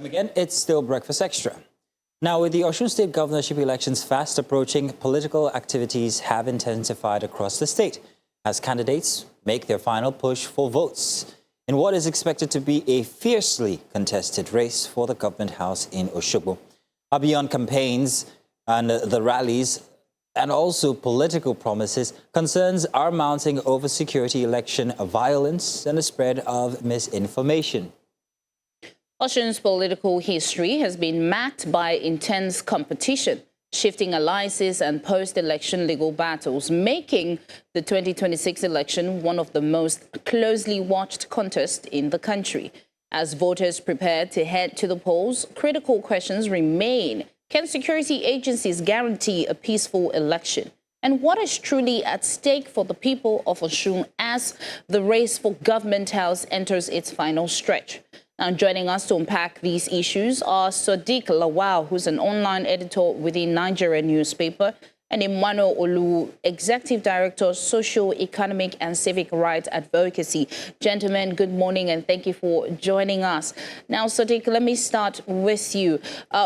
Welcome again. It's still Breakfast Extra. Now, with the Osun State governorship elections fast approaching, political activities have intensified across the state as candidates make their final push for votes in what is expected to be a fiercely contested race for the government house in Osogbo. Beyond campaigns and the rallies and also political promises, concerns are mounting over security, election violence, and the spread of misinformation. Osun's political history has been marked by intense competition, shifting alliances and post-election legal battles, making the 2026 election one of the most closely watched contests in the country. As voters prepare to head to the polls, critical questions remain. Can security agencies guarantee a peaceful election? And what is truly at stake for the people of Osun as the race for government house enters its final stretch? Now, joining us to unpack these issues are Sodiq Lawal, who's an online editor within Nigerian newspaper, and Emmanuel Olowu, Executive Director, Socio-Economic and Civic Rights Advocacy. Gentlemen, good morning and thank you for joining us. Now, Sodiq, let me start with you.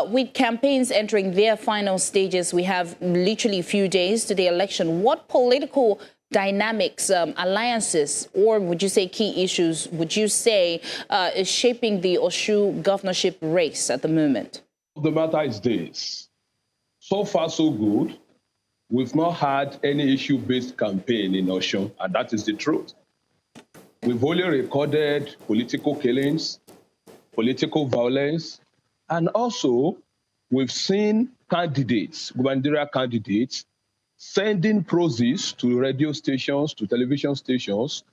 With campaigns entering their final stages, we have literally a few days to the election. What political dynamics, alliances, or would you say key issues, would you say is shaping the Osun governorship race at the moment? The matter is this. So far, so good. We've not had any issue-based campaign in Osun, and that is the truth. We've only recorded political killings, political violence, and also we've seen candidates, gubernatorial candidates, sending proxies to radio stations, to television stations,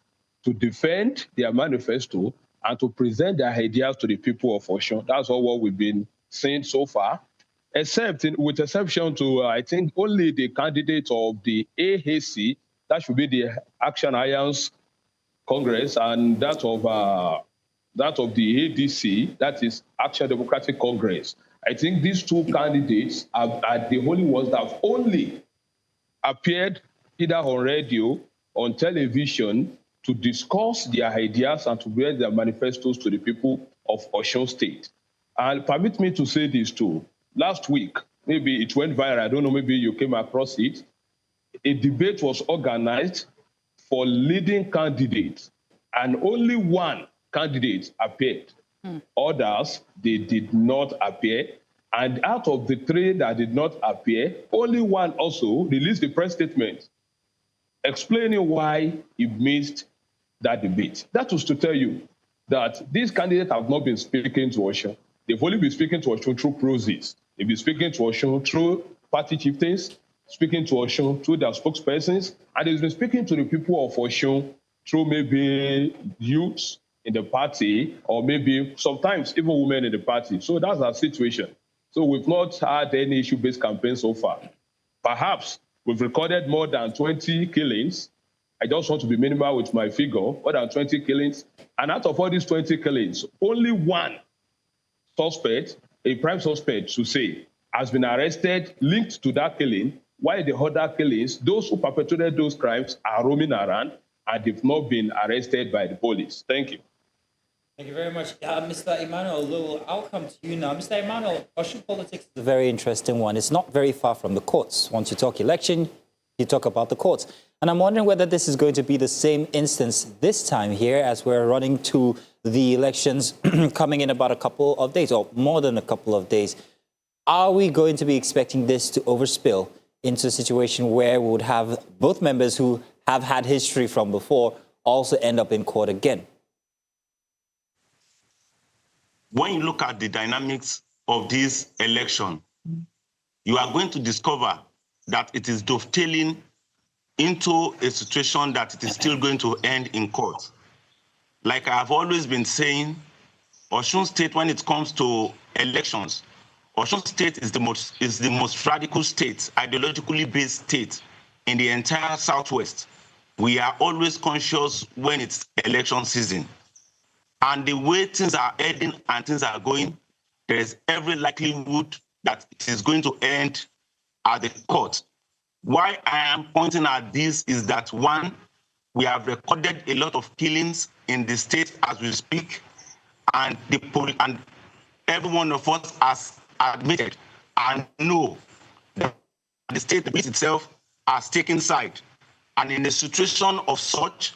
to defend their manifesto and to present their ideas to the people of Osun. That's all what we've been seeing so far. With exception to, I think, only the candidate of the AAC, that should be the Action Alliance Congress, and that of the ADC, that is Action Democratic Congress. I think these two candidates are the only ones that have only appeared either on radio, on television, to discuss their ideas and to bring their manifestos to the people of Osun State. And permit me to say this too. Last week, maybe it went viral, I don't know, maybe you came across it. A debate was organized for leading candidates, and only one candidate appeared. Others, they did not appear. And out of the three that did not appear, only one also released a press statement explaining why he missed that debate. That was to tell you that these candidates have not been speaking to Osun. They've only been speaking to Osun through proxies. They've been speaking to Osun through party chieftains, speaking to Osun through their spokespersons, and they've been speaking to the people of Osun through maybe youths in the party, or maybe sometimes even women in the party. So that's our situation. So we've not had any issue-based campaign so far. Perhaps we've recorded more than 20 killings. I just want to be minimal with my figure, more than 20 killings. And out of all these 20 killings, only one suspect, a prime suspect to say, has been arrested linked to that killing, while the other killings, those who perpetrated those crimes are roaming around and they've not been arrested by the police. Thank you. Thank you very much. Mr. Emmanuel Lawal, I'll come to you now. Mr. Emmanuel, Osun politics is a very interesting one. It's not very far from the courts. Once you talk election, you talk about the courts. And I'm wondering whether this is going to be the same instance this time here as we're running to the elections coming in about a couple of days, or more than a couple of days. Are we going to be expecting this to overspill into a situation where we would have both members who have had history from before also end up in court again? When you look at the dynamics of this election, you are going to discover that it is dovetailing into a situation that it is still going to end in court. Like I have always been saying, Osun State, when it comes to elections, Osun State is the most radical state, ideologically based state in the entire Southwest. We are always conscious when it's election season. And the way things are heading and things are going, there is every likelihood that it is going to end at the court. Why I am pointing at this is that, one, we have recorded a lot of killings in the state as we speak, and every one of us has admitted and know that the state itself has taken side. And in a situation of such,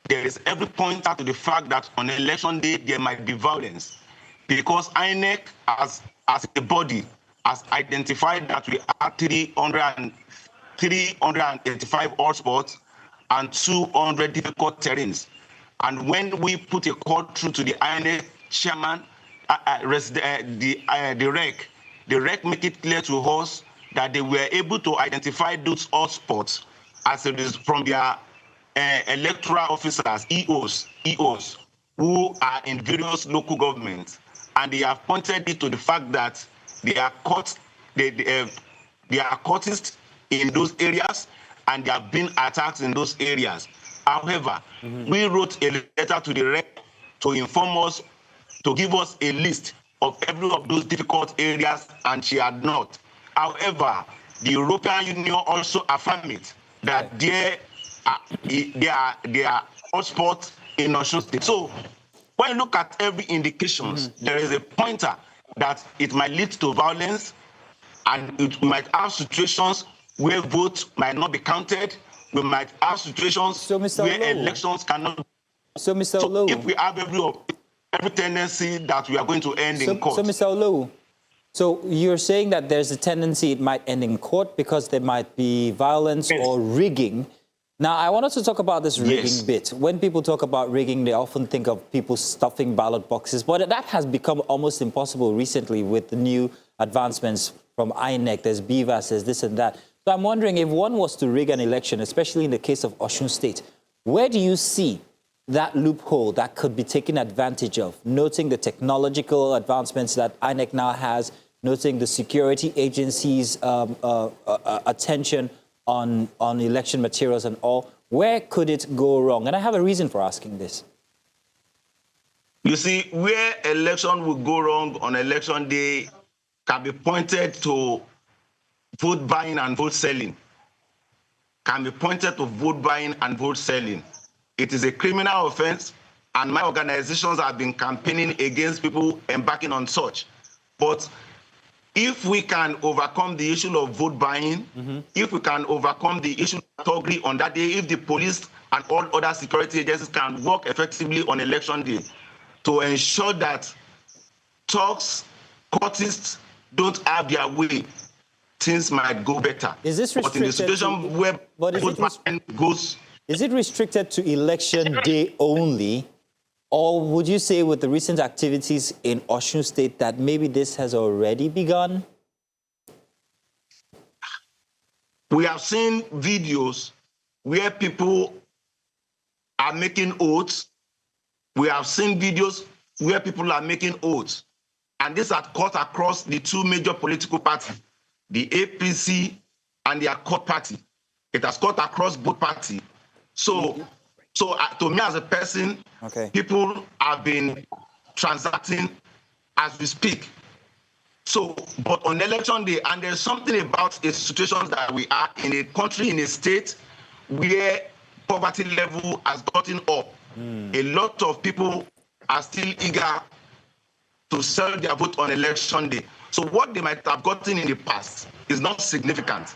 there is every pointer to the fact that on election day, there might be violence. Because INEC, as a body, has identified that we have 385 hotspots and 200 difficult terrains. And when we put a call through to the INEC chairman, the REC make it clear to us that they were able to identify those hotspots as it is from their electoral officers, EOs, who are in various local governments, and they have pointed it to the fact that they are cultists in those areas, and they have been attacked in those areas. However, we wrote a letter to the REC to inform us, to give us a list of every of those difficult areas, and she had not. However, the European Union also affirmed it, that there are hotspots in Osun State. So when you look at every indications, there is a pointer that it might lead to violence, and it might have situations where votes might not be counted. We might have situations where Olowu, elections cannot. So, Mr. Olowu, if we have every tendency that we are going to end in court. So, Mr. Olowu, so you're saying that there's a tendency it might end in court because there might be violence or rigging. Now, I wanted to talk about this rigging bit. When people talk about rigging, they often think of people stuffing ballot boxes, but that has become almost impossible recently with the new advancements from INEC. There's BVAS, there's this and that. So I'm wondering, if one was to rig an election, especially in the case of Osun State, where do you see that loophole that could be taken advantage of, noting the technological advancements that INEC now has, noting the security agencies' attention on election materials and all? Where could it go wrong? And I have a reason for asking this. You see, where election will go wrong on election day can be pointed to vote buying and vote selling. It is a criminal offense, and my organizations have been campaigning against people embarking on such. But if we can overcome the issue of vote buying, if we can overcome the issue of thuggery on that day, if the police and all other security agencies can work effectively on election day to ensure that thugs, cultists don't have their way, things might go better. Is this restricted? But in the situation where vote buying goes... Is it restricted to election day only? Or would you say with the recent activities in Osun State that maybe this has already begun? We have seen videos where people are making oaths. We have seen videos where people are making oaths. And this has cut across the two major political parties, the APC and the Accord Party. It has cut across both parties. So to me as a person, people have been transacting as we speak. So, but on election day, and there's something about the situations that we are in a country, in a state where poverty level has gotten up. A lot of people are still eager to sell their vote on election day. So what they might have gotten in the past is not significant,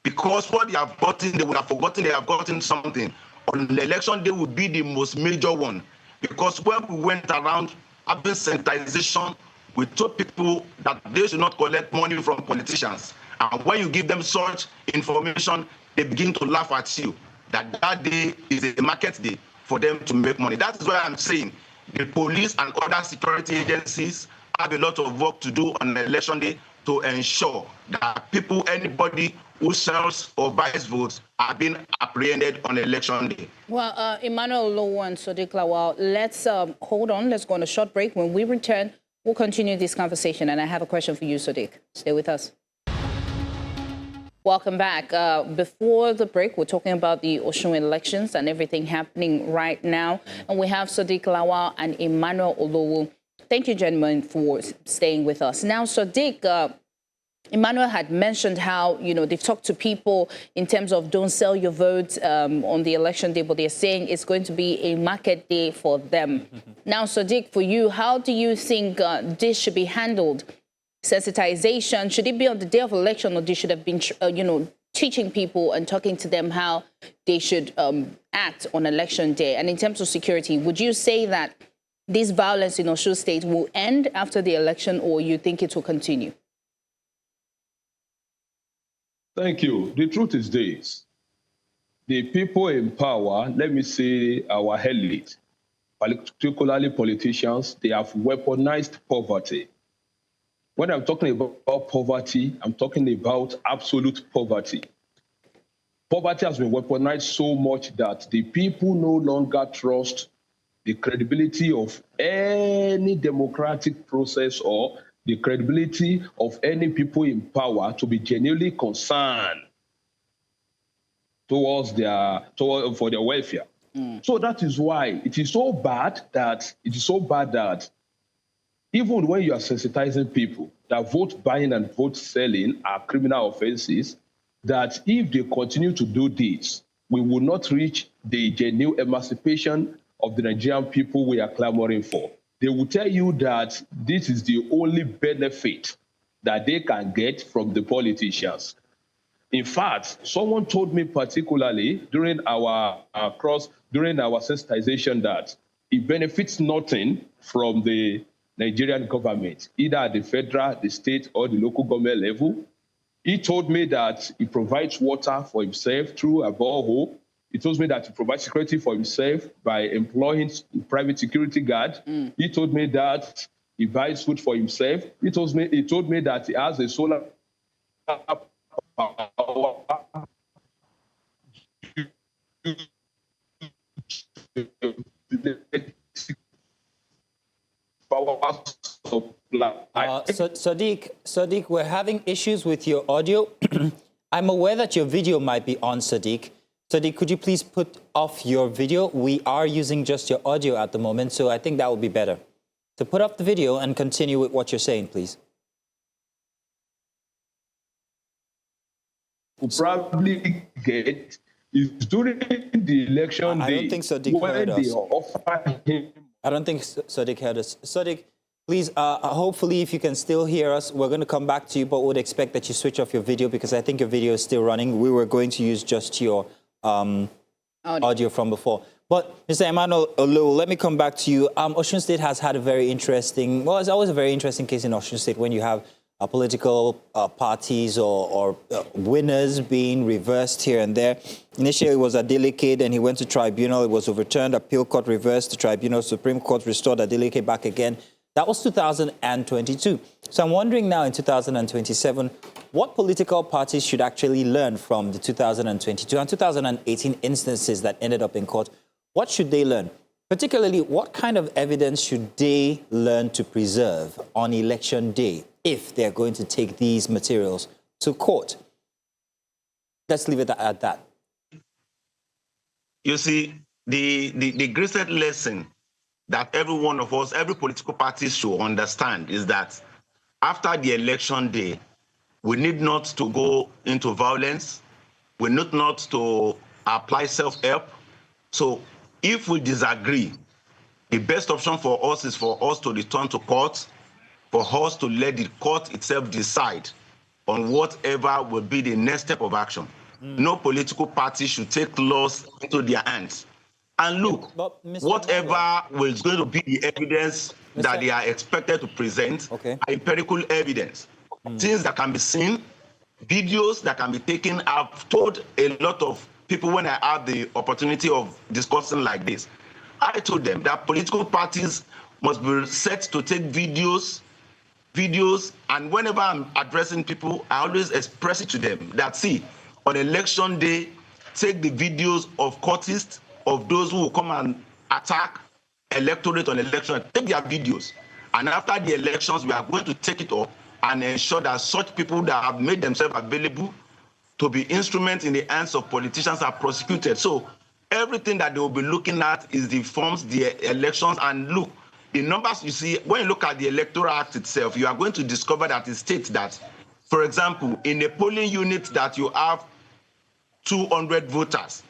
because what they have gotten, they would have forgotten they have gotten something. On the election day would be the most major one, because when we went around having sensitization, we told people that they should not collect money from politicians. And when you give them such information, they begin to laugh at you, that day is a market day for them to make money. That is why I'm saying the police and other security agencies have a lot of work to do on election day to ensure that people, anybody who sells or buys votes, are being apprehended on election day. Well, Emmanuel, Olowu and Sodiq Lawal, let's hold on. Let's go on a short break. When we return, we'll continue this conversation. And I have a question for you, Sodiq. Stay with us. Welcome back. Before the break, we're talking about the Osun elections and everything happening right now. And we have Sodiq Lawal and Emmanuel Olowu. Thank you, gentlemen, for staying with us. Now, Sodiq, Emmanuel had mentioned how, they've talked to people in terms of don't sell your vote on the election day, but they're saying it's going to be a market day for them. Now, Sodiq, for you, how do you think this should be handled? Sensitization, should it be on the day of election, or they should have been, teaching people and talking to them how they should act on election day? And in terms of security, would you say that this violence in Osun State will end after the election, or you think it will continue? Thank you. The truth is this. The people in power, let me say our elite, particularly politicians, they have weaponized poverty. When I'm talking about poverty, I'm talking about absolute poverty. Poverty has been weaponized so much that the people no longer trust the credibility of any democratic process or the credibility of any people in power to be genuinely concerned for their welfare. So that is why it is so bad that even when you are sensitizing people that vote buying and vote selling are criminal offenses, that if they continue to do this, we will not reach the genuine emancipation of the Nigerian people we are clamoring for. They will tell you that this is the only benefit that they can get from the politicians. In fact, someone told me particularly during our sensitization that it benefits nothing from the Nigerian government, either at the federal, the state, or the local government level. He told me that he provides water for himself through a borehole. He told me that he provides security for himself by employing a private security guard. He told me that he buys food for himself. He told me that he has a solar power Sodiq, we're having issues with your audio. I'm aware that your video might be on, Sodiq. Sodiq, could you please put off your video? We are using just your audio at the moment, so I think that would be better. So put off the video and continue with what you're saying, please. We'll probably get is during the election day. I don't think Sodiq heard us. I don't think Sodiq heard us. Sodiq, please, hopefully if you can still hear us, we're going to come back to you, but would expect that you switch off your video because I think your video is still running. We were going to use just your audio from before. But Mr. Emmanuel Olowu, let me come back to you. Osun State has had a very interesting, well, it's always a very interesting case in Osun State when you have political parties or winners being reversed here and there. Initially, it was Adeleke, and he went to tribunal. It was overturned. Appeal court reversed the tribunal. Supreme Court restored Adeleke back again. That was 2022. So I'm wondering now in 2027, what political parties should actually learn from the 2022 and 2018 instances that ended up in court? What should they learn? Particularly, what kind of evidence should they learn to preserve on election day if they're going to take these materials to court? Let's leave it at that. You see, the greatest lesson that every one of us, every political party should understand is that after the election day, we need not to go into violence. We need not to apply self-help. So if we disagree, the best option for us is for us to return to court, for us to let the court itself decide on whatever will be the next step of action. No political party should take laws into their hands. And look, whatever is going to be the evidence that they are expected to present are empirical evidence. Things that can be seen, videos that can be taken. I've told a lot of people when I had the opportunity of discussing like this, I told them that political parties must be set to take videos, and whenever I'm addressing people, I always express it to them that, see, on election day, take the videos of courtists, of those who will come and attack electorate on election, take their videos. And after the elections, we are going to take it up and ensure that such people that have made themselves available to be instruments in the hands of politicians are prosecuted. So everything that they will be looking at is the forms, the elections, and look, the numbers you see, when you look at the Electoral Act itself, you are going to discover that it states that For example, in a polling unit that you have 200 voters,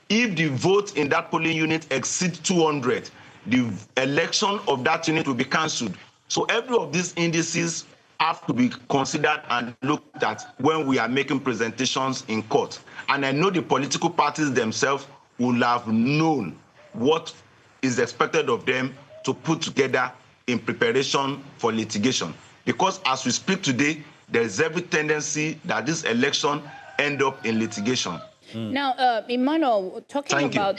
if the vote in that polling unit exceeds 200, the election of that unit will be cancelled. So every of these indices have to be considered and looked at when we are making presentations in court. And I know the political parties themselves will have known what is expected of them to put together in preparation for litigation. Because as we speak today, there is every tendency that this election end up in litigation. Now, Emmanuel, talking about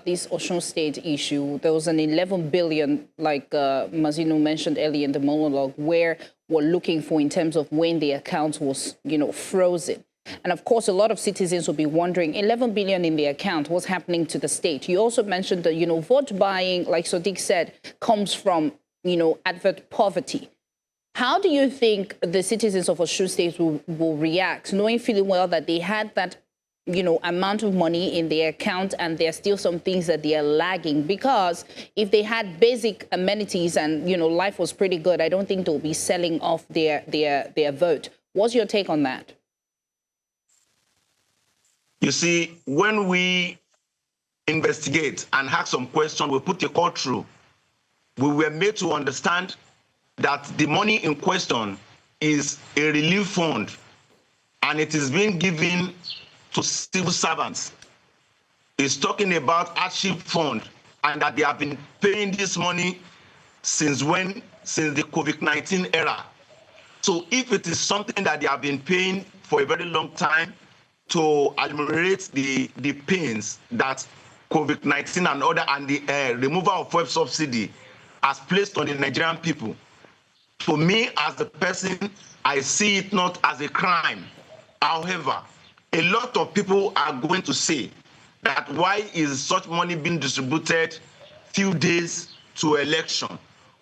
this Osun State issue, there was an 11 billion, like Mazino mentioned earlier in the monologue, where we're looking for in terms of when the account was, frozen. And of course, a lot of citizens will be wondering, 11 billion in the account, what's happening to the state? You also mentioned that, vote buying, like Sodiq said, comes from, advert poverty. How do you think the citizens of Osun State will react, knowing feeling well that they had that, amount of money in their account and there are still some things that they are lagging? Because if they had basic amenities and, life was pretty good, I don't think they'll be selling off their vote. What's your take on that? You see, when we investigate and ask some questions, we put a call through. We were made to understand that the money in question is a relief fund and it is being given to civil servants. It's talking about hardship fund and that they have been paying this money since the COVID-19 era. So if it is something that they have been paying for a very long time to ameliorate the pains that COVID-19 and the removal of fuel subsidy has placed on the Nigerian people, to me, as the person, I see it not as a crime. However, a lot of people are going to say that why is such money being distributed few days to election?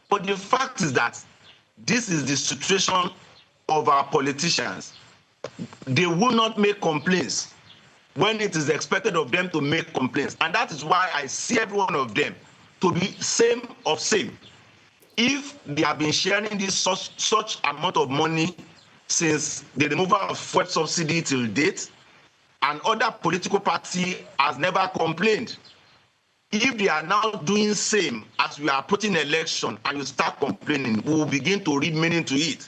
But the fact is that this is the situation of our politicians. They will not make complaints when it is expected of them to make complaints. And that is why I see every one of them to be same of same. If they have been sharing this such amount of money since the removal of fuel subsidy till date, and other political party has never complained, if they are now doing same as we are putting election and you start complaining, we will begin to read meaning to it.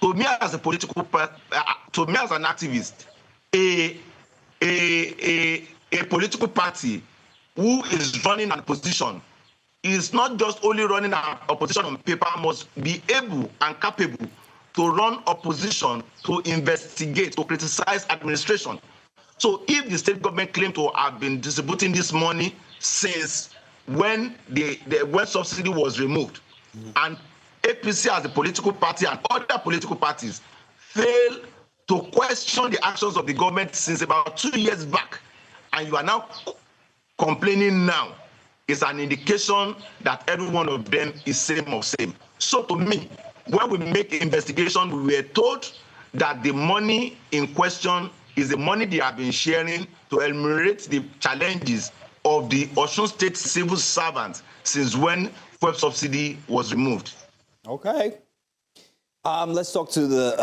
To me, as a political, to me as an activist, a political party who is running an opposition is not just only running an opposition on paper, must be able and capable to run opposition, to investigate, to criticize administration. So if the state government claims to have been distributing this money since when when subsidy was removed, and APC as a political party and other political parties fail to question the actions of the government since about 2 years back, and you are now complaining now, is an indication that every one of them is same of same. So to me, when we make an investigation, we were told that the money in question is the money they have been sharing to ameliorate the challenges of the Osun State civil servants since when fuel subsidy was removed. Okay. Let's talk to the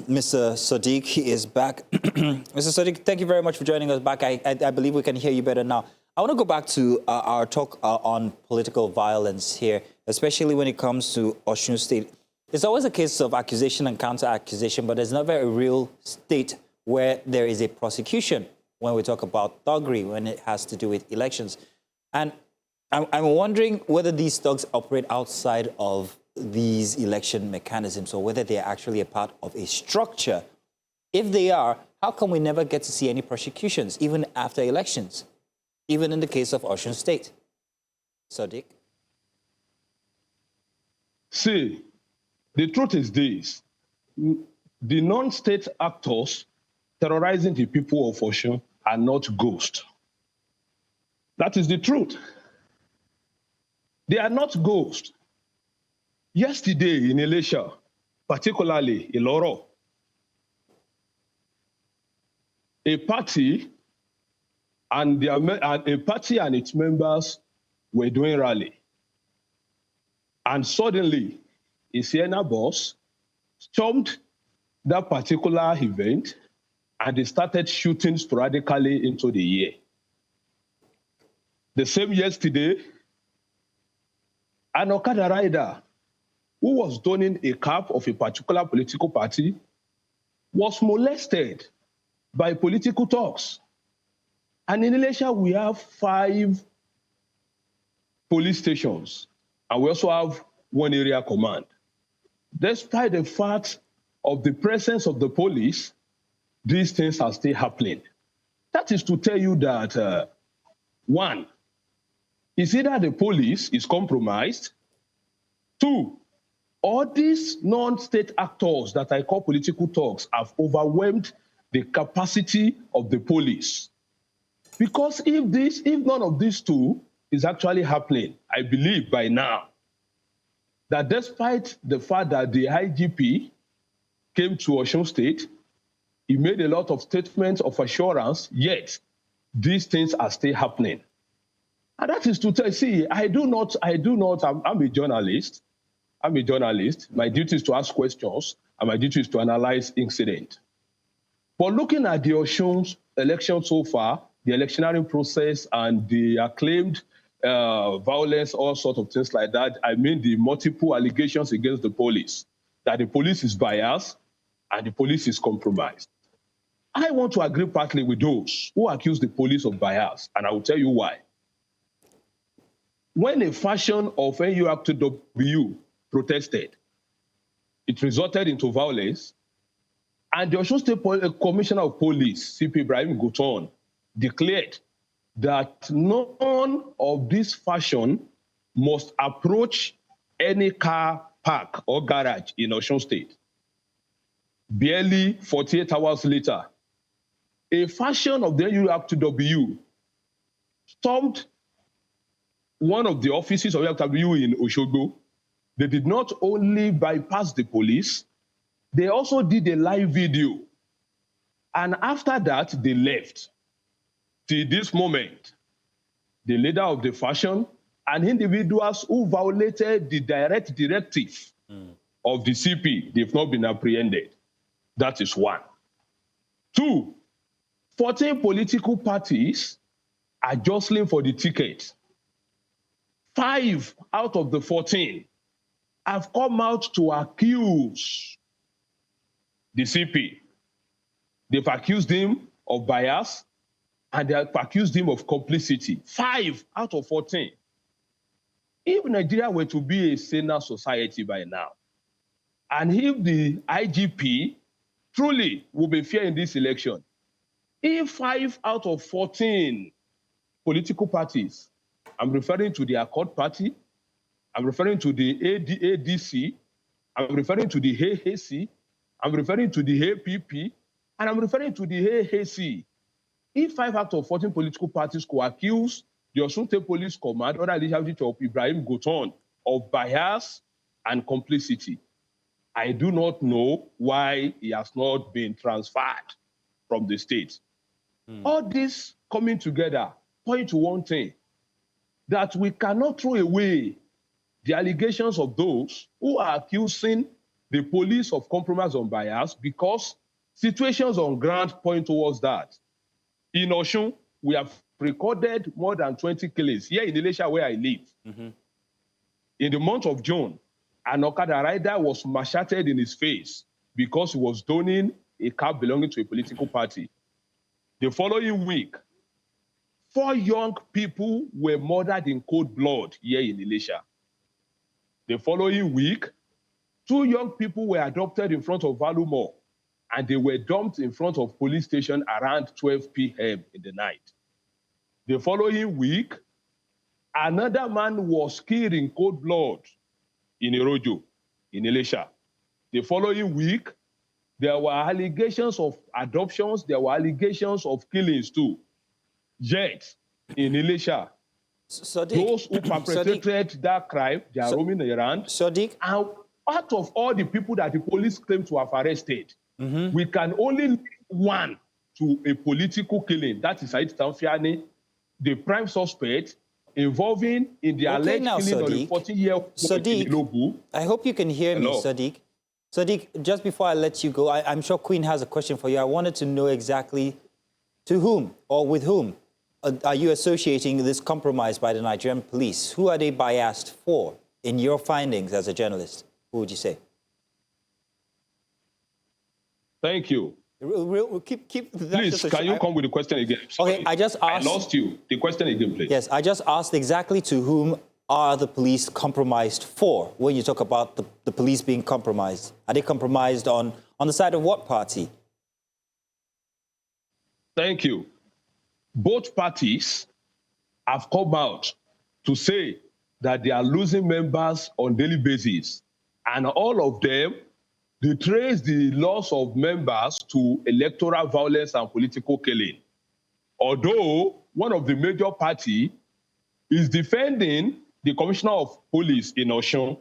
Mr. Sodiq. He is back. Mr. Sodiq, thank you very much for joining us back. I believe we can hear you better now. I want to go back to our talk on political violence here, especially when it comes to Osun State. It's always a case of accusation and counter-accusation, but there's never a real state where there is a prosecution when we talk about thuggery, when it has to do with elections. And I'm wondering whether these thugs operate outside of these election mechanisms or whether they're actually a part of a structure. If they are, how come we never get to see any prosecutions, even after elections, even in the case of Osun State? Sodiq? See, the truth is this. The non-state actors terrorizing the people of Osun are not ghosts. That is the truth. They are not ghosts. Yesterday in Elisha, particularly in Olowu, a party and its members were doing rally. And suddenly, a Siena bus stormed that particular event, and they started shooting sporadically into the year. The same yesterday, an Okada rider who was donning a cap of a particular political party was molested by political talks. And in Elisha, we have 5 police stations, and we also have 1 area command. Despite the fact of the presence of the police, these things are still happening. That is to tell you that, 1, it's either the police is compromised. 2, all these non-state actors that I call political talks have overwhelmed the capacity of the police. Because if none of these 2 is actually happening, I believe by now that despite the fact that the IGP came to Osun State, he made a lot of statements of assurance, yet these things are still happening. And that is to tell, see, I'm a journalist. I'm a journalist. My duty is to ask questions, and my duty is to analyze incident. But looking at the Osun election so far, the electioneering process and the acclaimed violence, all sorts of things like that, I mean the multiple allegations against the police, that the police is biased and the police is compromised. I want to agree partly with those who accuse the police of bias, and I will tell you why. When a faction of NURTW protested, it resulted into violence, and the Osun State Commissioner of Police, CP Ibrahim Goton, declared that none of this faction must approach any car park or garage in Osun State. Barely 48 hours later, a faction of the NURTW stormed one of the offices of NURTW in Osogbo. They did not only bypass the police, they also did a live video. And after that, they left. Till this moment, the leader of the faction and individuals who violated the direct directive of the CP, they've not been apprehended. That is 1. 2, 14 political parties are jostling for the ticket. 5 out of the 14 have come out to accuse the CP. They've accused him of bias, and they have accused him of complicity. 5 out of 14. If Nigeria were to be a saner society by now, and if the IGP truly will be fair in this election, if 5 out of 14 political parties, I'm referring to the Accord Party, I'm referring to the ADC, I'm referring to the AAC, I'm referring to the APP, and I'm referring to the AAC. If 5 out of 14 political parties could accuse the Osun State Police Command under the leadership of Ibrahim Goton of bias and complicity, I do not know why he has not been transferred from the state. All this coming together point to one thing, that we cannot throw away the allegations of those who are accusing the police of compromise on bias, because situations on ground point towards that. In Osun, we have recorded more than 20 killings here in Elisha, where I live. In the month of June, an Okada rider was macheted in his face because he was donning a cap belonging to a political party. The following week, 4 young people were murdered in cold blood here in Elisha. The following week, 2 young people were adopted in front of Value Mall, and they were dumped in front of police station around 12 p.m. in the night. The following week, another man was killed in cold blood in Irojo, in Elisha. The following week, there were allegations of adoptions, there were allegations of killings too. Yet, in Elisha, those who perpetrated that crime, they are roaming around. Sodiq? And out of all the people that the police claim to have arrested, we can only link one to a political killing. That is Said Tanfiani, the prime suspect involving in the alleged killing of a 40-year-old in Olowu. I hope you can hear me, Sodiq. Sodiq, just before I let you go, I'm sure Queen has a question for you. I wanted to know exactly to whom or with whom are you associating this compromise by the Nigerian police? Who are they biased for in your findings as a journalist? Who would you say? Thank you. Please, can you come with the question again? Sorry. Okay, I just asked. I lost you. The question again, please. Yes, I just asked exactly to whom are the police compromised for when you talk about the police being compromised. Are they compromised on the side of what party? Thank you. Both parties have come out to say that they are losing members on a daily basis. And all of them, they trace the loss of members to electoral violence and political killing. Although one of the major parties is defending the commissioner of police in Osun,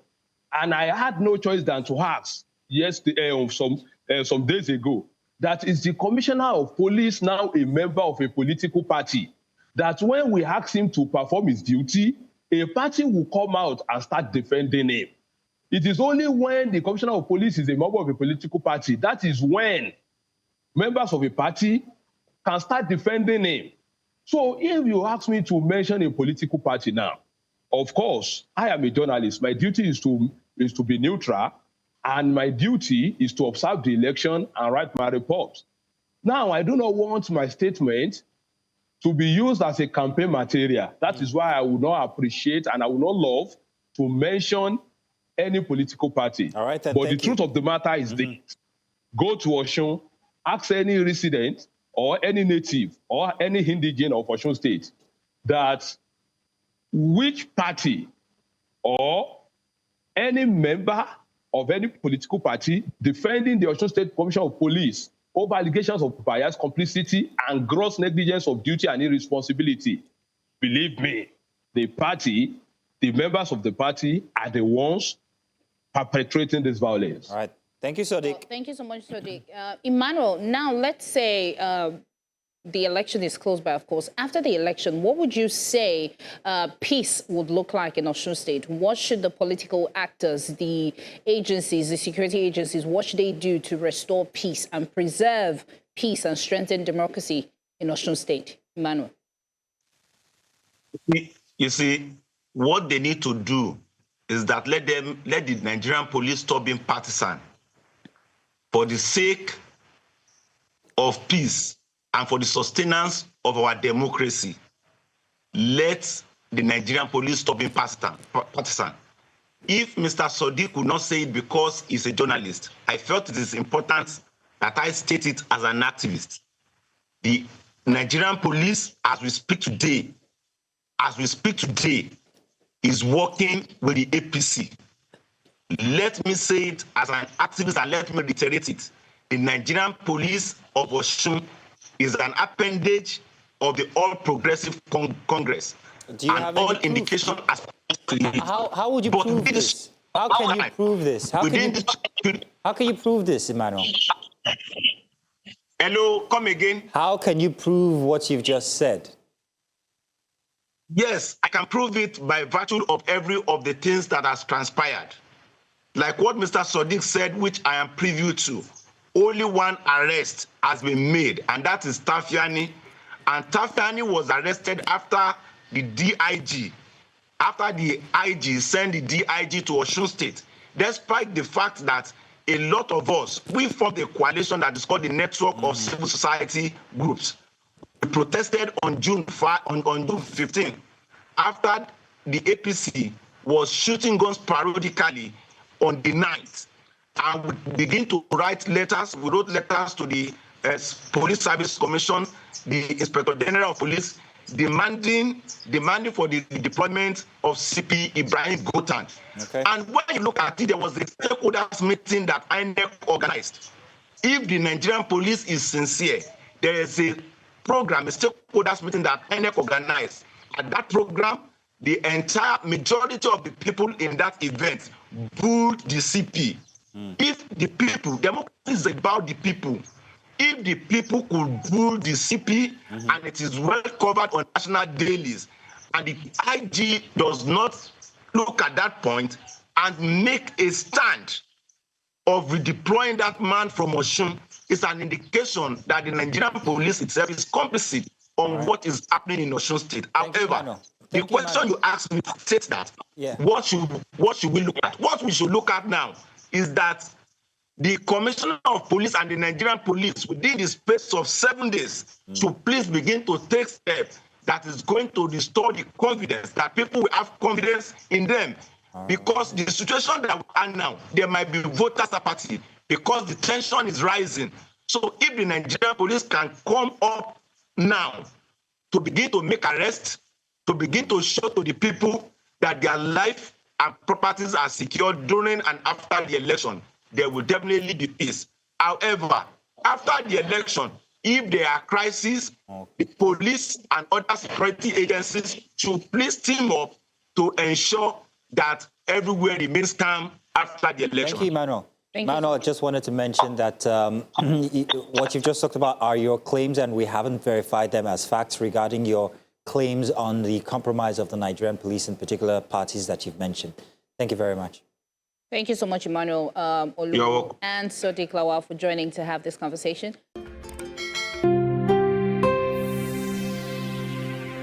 and I had no choice than to ask yesterday, some days ago, that is the commissioner of police now a member of a political party, that when we ask him to perform his duty, a party will come out and start defending him. It is only when the commissioner of police is a member of a political party, that is when members of a party can start defending him. So if you ask me to mention a political party now, of course, I am a journalist. My duty is to be neutral, and my duty is to observe the election and write my report. Now, I do not want my statement to be used as a campaign material. That is why I would not appreciate and I would not love to mention any political party. All right, then, but the truth of the matter is this. Go to Osun, ask any resident or any native or any indigene of Osun State that which party or any member of any political party defending the Osun State Commissioner of Police over allegations of bias, complicity, and gross negligence of duty and irresponsibility. Believe me, the party, the members of the party are the ones perpetrating this violence. All right. Thank you, Sodiq. Well, thank you so much, Sodiq. Emmanuel, now let's say the election is close by, of course. After the election, what would you say peace would look like in Osun State? What should the political actors, the agencies, the security agencies, what should they do to restore peace and preserve peace and strengthen democracy in Osun State? Emmanuel. You see, what they need to do is that let the Nigerian police stop being partisan. For the sake of peace and for the sustenance of our democracy, let the Nigerian police stop being partisan. If Mr. Sodiq could not say it because he's a journalist, I felt it is important that I state it as an activist. The Nigerian police, as we speak today, is working with the APC. Let me say it as an activist and let me reiterate it. The Nigerian Police of Osun is an appendage of the All Progressive Congress. Do you have all indication as how would you prove this? How can you prove this? How can you prove this, Emmanuel? Hello, come again. How can you prove what you've just said? Yes, I can prove it by virtue of every of the things that has transpired. Like what Mr. Sodiq said, which I am privy to, only one arrest has been made, and that is Tafiani. And Tafiani was arrested after the DIG, after the IG sent the DIG to Osun State, despite the fact that a lot of us, we formed a coalition that is called the Network of Civil Society Groups. We protested on June 15 after the APC was shooting guns periodically on the 9th. And we begin to write letters. We wrote letters to the Police Service Commission, the Inspector General of Police, demanding for the deployment of CP Ibrahim Gotan. Okay. And when you look at it, there was a stakeholders meeting that INEC organized. If the Nigerian police is sincere, there is a program, a stakeholders meeting that INEC organized. At that program, the entire majority of the people in that event booed the CP. If the people, democracy is about the people. If the people could boo the CP and it is well covered on national dailies, and the IG does not look at that point and make a stand of redeploying that man from Osun is an indication that the Nigerian police itself is complicit on what is happening in Osun State. Thank you, However, Emmanuel. the Thank you, question Emmanuel. you asked me states that Yeah. what should we look at? What we should look at now is that the Commissioner of Police and the Nigerian police within the space of 7 days should please begin to take steps that is going to restore the confidence, that people will have confidence in them. Because the situation that we are now, there might be voters apathy because the tension is rising. So if the Nigerian police can come up now to begin to make arrests, to begin to show to the people that their life and properties are secured during and after the election, there will definitely be peace. However, after the election, if there are crises, the police and other security agencies should please team up to ensure that everywhere remains calm after the election. Thank you, Emmanuel. Thank you. Emmanuel, I just wanted to mention that what you've just talked about are your claims, and we haven't verified them as facts regarding your claims on the compromise of the Nigerian police, in particular parties that you've mentioned. Thank you very much. Thank you so much, Emmanuel, Olowu and Sodiq Lawal for joining to have this conversation.